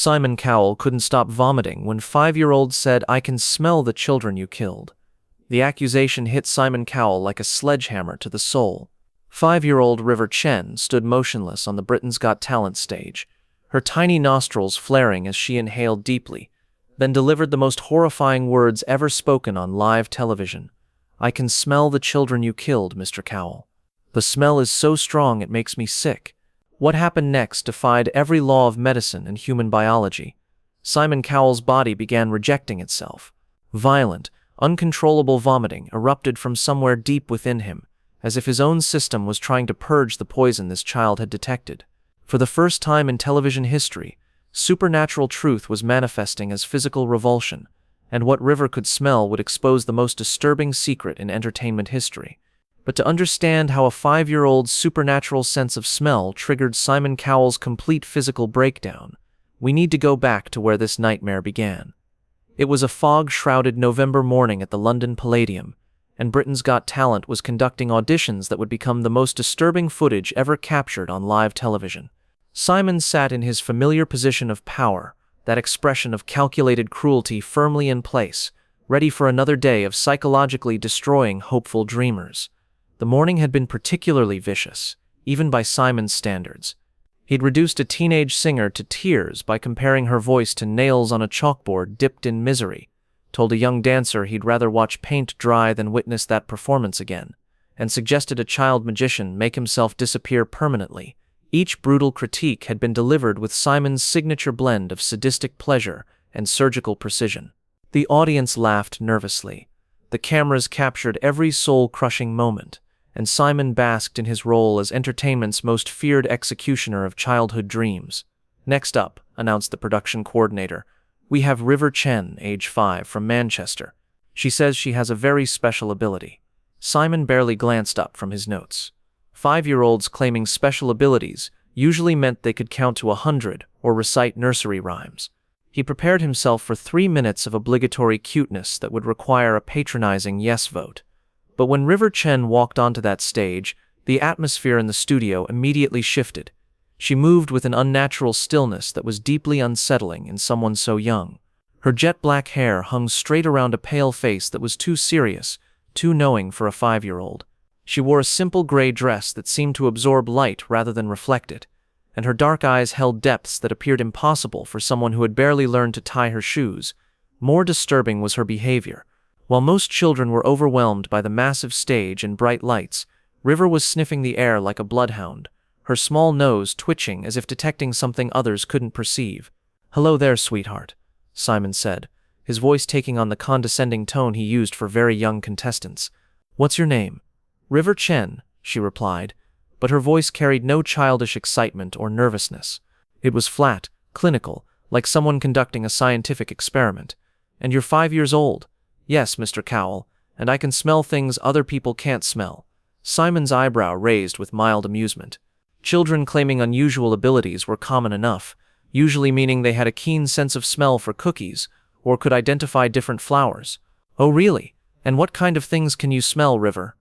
Simon Cowell couldn't stop vomiting when 5-year-old said, "I can smell the children you killed." The accusation hit Simon Cowell like a sledgehammer to the soul. 5-year-old River Chen stood motionless on the Britain's Got Talent stage, her tiny nostrils flaring as she inhaled deeply, then delivered the most horrifying words ever spoken on live television. "I can smell the children you killed, Mr. Cowell. The smell is so strong it makes me sick." What happened next defied every law of medicine and human biology. Simon Cowell's body began rejecting itself. Violent, uncontrollable vomiting erupted from somewhere deep within him, as if his own system was trying to purge the poison this child had detected. For the first time in television history, supernatural truth was manifesting as physical revulsion, and what River could smell would expose the most disturbing secret in entertainment history. But to understand how a 5-year-old's supernatural sense of smell triggered Simon Cowell's complete physical breakdown, we need to go back to where this nightmare began. It was a fog-shrouded November morning at the London Palladium, and Britain's Got Talent was conducting auditions that would become the most disturbing footage ever captured on live television. Simon sat in his familiar position of power, that expression of calculated cruelty firmly in place, ready for another day of psychologically destroying hopeful dreamers. The morning had been particularly vicious, even by Simon's standards. He'd reduced a teenage singer to tears by comparing her voice to nails on a chalkboard dipped in misery, told a young dancer he'd rather watch paint dry than witness that performance again, and suggested a child magician make himself disappear permanently. Each brutal critique had been delivered with Simon's signature blend of sadistic pleasure and surgical precision. The audience laughed nervously. The cameras captured every soul-crushing moment, and Simon basked in his role as entertainment's most feared executioner of childhood dreams. "Next up," announced the production coordinator, "we have River Chen, age 5, from Manchester. She says she has a very special ability." Simon barely glanced up from his notes. 5-year-olds claiming special abilities usually meant they could count to 100 or recite nursery rhymes. He prepared himself for 3 minutes of obligatory cuteness that would require a patronizing yes vote. But when River Chen walked onto that stage, the atmosphere in the studio immediately shifted. She moved with an unnatural stillness that was deeply unsettling in someone so young. Her jet-black hair hung straight around a pale face that was too serious, too knowing for a 5-year-old. She wore a simple gray dress that seemed to absorb light rather than reflect it, and her dark eyes held depths that appeared impossible for someone who had barely learned to tie her shoes. More disturbing was her behavior. While most children were overwhelmed by the massive stage and bright lights, River was sniffing the air like a bloodhound, her small nose twitching as if detecting something others couldn't perceive. "Hello there, sweetheart," Simon said, his voice taking on the condescending tone he used for very young contestants. "What's your name?" "River Chen," she replied, but her voice carried no childish excitement or nervousness. It was flat, clinical, like someone conducting a scientific experiment. "And you're 5 years old?" "Yes, Mr. Cowell, and I can smell things other people can't smell." Simon's eyebrow raised with mild amusement. Children claiming unusual abilities were common enough, usually meaning they had a keen sense of smell for cookies, or could identify different flowers. "Oh really? And what kind of things can you smell, River?"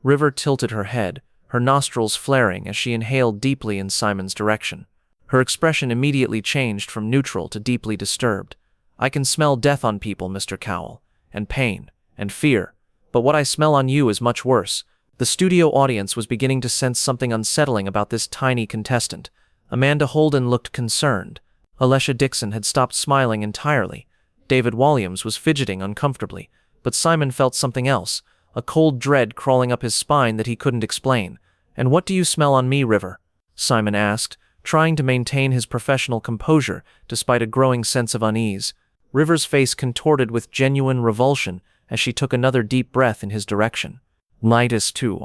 River tilted her head, her nostrils flaring as she inhaled deeply in Simon's direction. Her expression immediately changed from neutral to deeply disturbed. "I can smell death on people, Mr. Cowell, and pain, and fear, but what I smell on you is much worse." The studio audience was beginning to sense something unsettling about this tiny contestant. Amanda Holden looked concerned. Alessia Dixon had stopped smiling entirely. David Walliams was fidgeting uncomfortably, but Simon felt something else, a cold dread crawling up his spine that he couldn't explain. "And what do you smell on me, River?" Simon asked, trying to maintain his professional composure despite a growing sense of unease. River's face contorted with genuine revulsion as she took another deep breath in his direction. "Lightus too,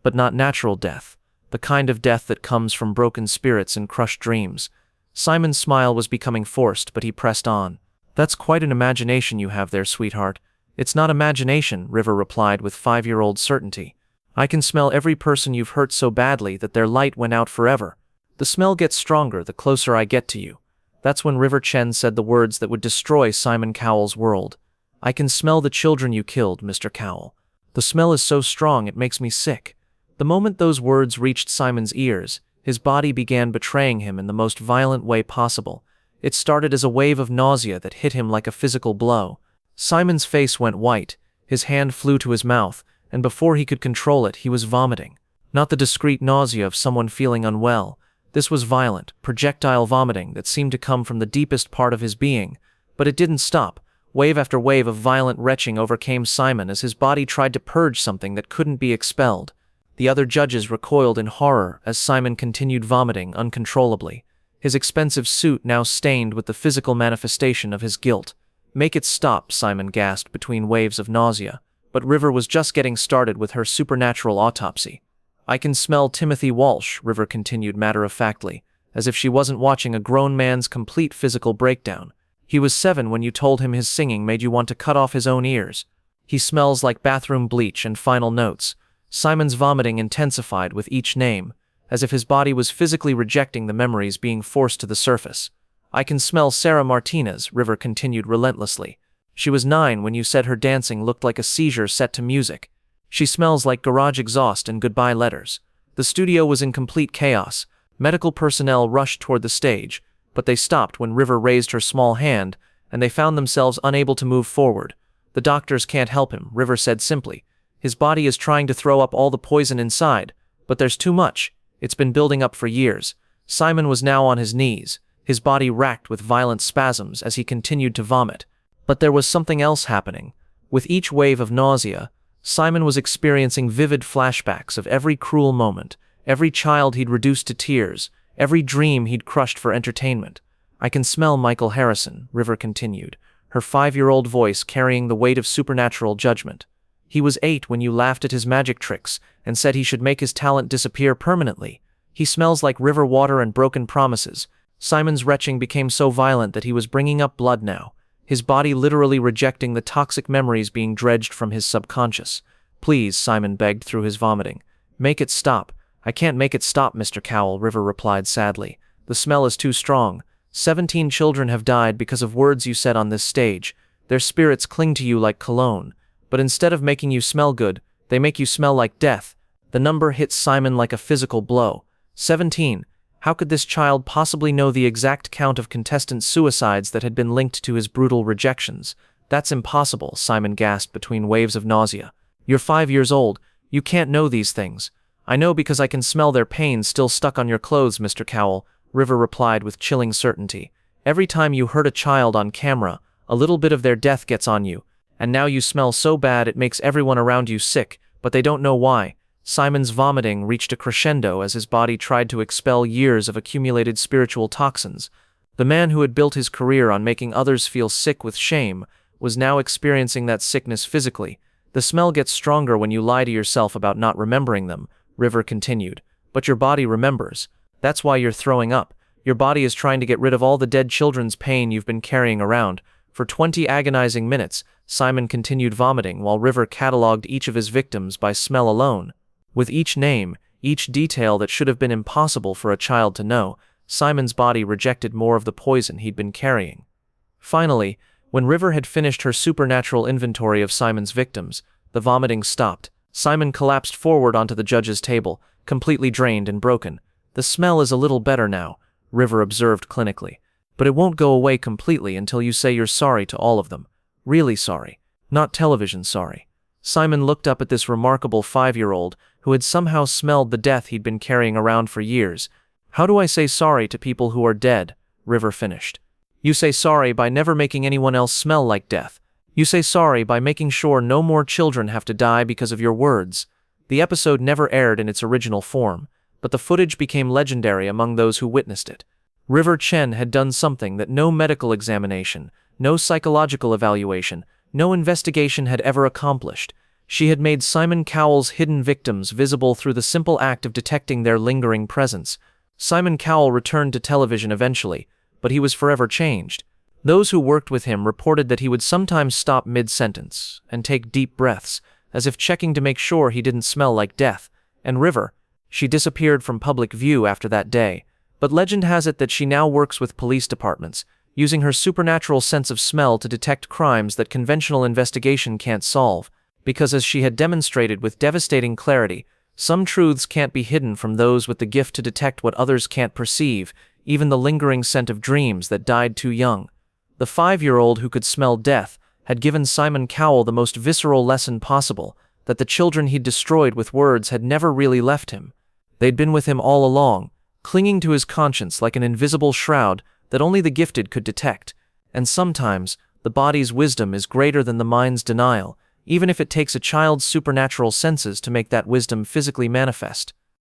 but not natural death, the kind of death that comes from broken spirits and crushed dreams." Simon's smile was becoming forced, but he pressed on. "That's quite an imagination you have there, sweetheart." "It's not imagination," River replied with 5-year-old certainty. "I can smell every person you've hurt so badly that their light went out forever. The smell gets stronger the closer I get to you." That's when River Chen said the words that would destroy Simon Cowell's world. "I can smell the children you killed, Mr. Cowell. The smell is so strong it makes me sick." The moment those words reached Simon's ears, his body began betraying him in the most violent way possible. It started as a wave of nausea that hit him like a physical blow. Simon's face went white, his hand flew to his mouth, and before he could control it, he was vomiting. Not the discreet nausea of someone feeling unwell. This was violent, projectile vomiting that seemed to come from the deepest part of his being. But it didn't stop. Wave after wave of violent retching overcame Simon as his body tried to purge something that couldn't be expelled. The other judges recoiled in horror as Simon continued vomiting uncontrollably, his expensive suit now stained with the physical manifestation of his guilt. "Make it stop," Simon gasped between waves of nausea. But River was just getting started with her supernatural autopsy. "I can smell Timothy Walsh," River continued matter-of-factly, as if she wasn't watching a grown man's complete physical breakdown. "He was 7 when you told him his singing made you want to cut off his own ears. He smells like bathroom bleach." And final notes. Simon's vomiting intensified with each name, as if his body was physically rejecting the memories being forced to the surface. "I can smell Sarah Martinez," River continued relentlessly. "She was 9 when you said her dancing looked like a seizure set to music. She smells like garage exhaust and goodbye letters." The studio was in complete chaos. Medical personnel rushed toward the stage, but they stopped when River raised her small hand, and they found themselves unable to move forward. "The doctors can't help him," River said simply. "His body is trying to throw up all the poison inside, but there's too much. It's been building up for years." Simon was now on his knees, his body racked with violent spasms as he continued to vomit. But there was something else happening. With each wave of nausea, Simon was experiencing vivid flashbacks of every cruel moment, every child he'd reduced to tears, every dream he'd crushed for entertainment. "I can smell Michael Harrison," River continued, her 5-year-old voice carrying the weight of supernatural judgment. "He was 8 when you laughed at his magic tricks and said he should make his talent disappear permanently. He smells like river water and broken promises." Simon's retching became so violent that he was bringing up blood now, his body literally rejecting the toxic memories being dredged from his subconscious. "Please," Simon begged through his vomiting. "Make it stop." "I can't make it stop, Mr. Cowell," River replied sadly. "The smell is too strong. 17 children have died because of words you said on this stage. Their spirits cling to you like cologne. But instead of making you smell good, they make you smell like death." The number hit Simon like a physical blow. 17. How could this child possibly know the exact count of contestant suicides that had been linked to his brutal rejections? "That's impossible," Simon gasped between waves of nausea. "You're 5 years old. You can't know these things." "I know because I can smell their pain still stuck on your clothes, Mr. Cowell," River replied with chilling certainty. "Every time you hurt a child on camera, a little bit of their death gets on you. And now you smell so bad it makes everyone around you sick, but they don't know why." Simon's vomiting reached a crescendo as his body tried to expel years of accumulated spiritual toxins. The man who had built his career on making others feel sick with shame was now experiencing that sickness physically. "The smell gets stronger when you lie to yourself about not remembering them," River continued. "But your body remembers. That's why you're throwing up. Your body is trying to get rid of all the dead children's pain you've been carrying around." For 20 agonizing minutes, Simon continued vomiting while River catalogued each of his victims by smell alone. With each name, each detail that should have been impossible for a child to know, Simon's body rejected more of the poison he'd been carrying. Finally, when River had finished her supernatural inventory of Simon's victims, the vomiting stopped. Simon collapsed forward onto the judge's table, completely drained and broken. "The smell is a little better now," River observed clinically. "But it won't go away completely until you say you're sorry to all of them. Really sorry. Not television sorry." Simon looked up at this remarkable 5-year-old who had somehow smelled the death he'd been carrying around for years. "How do I say sorry to people who are dead?" River finished. "You say sorry by never making anyone else smell like death. You say sorry by making sure no more children have to die because of your words." The episode never aired in its original form, but the footage became legendary among those who witnessed it. River Chen had done something that no medical examination, no psychological evaluation, no investigation had ever accomplished. She had made Simon Cowell's hidden victims visible through the simple act of detecting their lingering presence. Simon Cowell returned to television eventually, but he was forever changed. Those who worked with him reported that he would sometimes stop mid-sentence and take deep breaths, as if checking to make sure he didn't smell like death. And River, she disappeared from public view after that day, but legend has it that she now works with police departments, using her supernatural sense of smell to detect crimes that conventional investigation can't solve. Because as she had demonstrated with devastating clarity, some truths can't be hidden from those with the gift to detect what others can't perceive, even the lingering scent of dreams that died too young. The 5-year-old who could smell death had given Simon Cowell the most visceral lesson possible, that the children he'd destroyed with words had never really left him. They'd been with him all along, clinging to his conscience like an invisible shroud that only the gifted could detect. And sometimes, the body's wisdom is greater than the mind's denial, even if it takes a child's supernatural senses to make that wisdom physically manifest.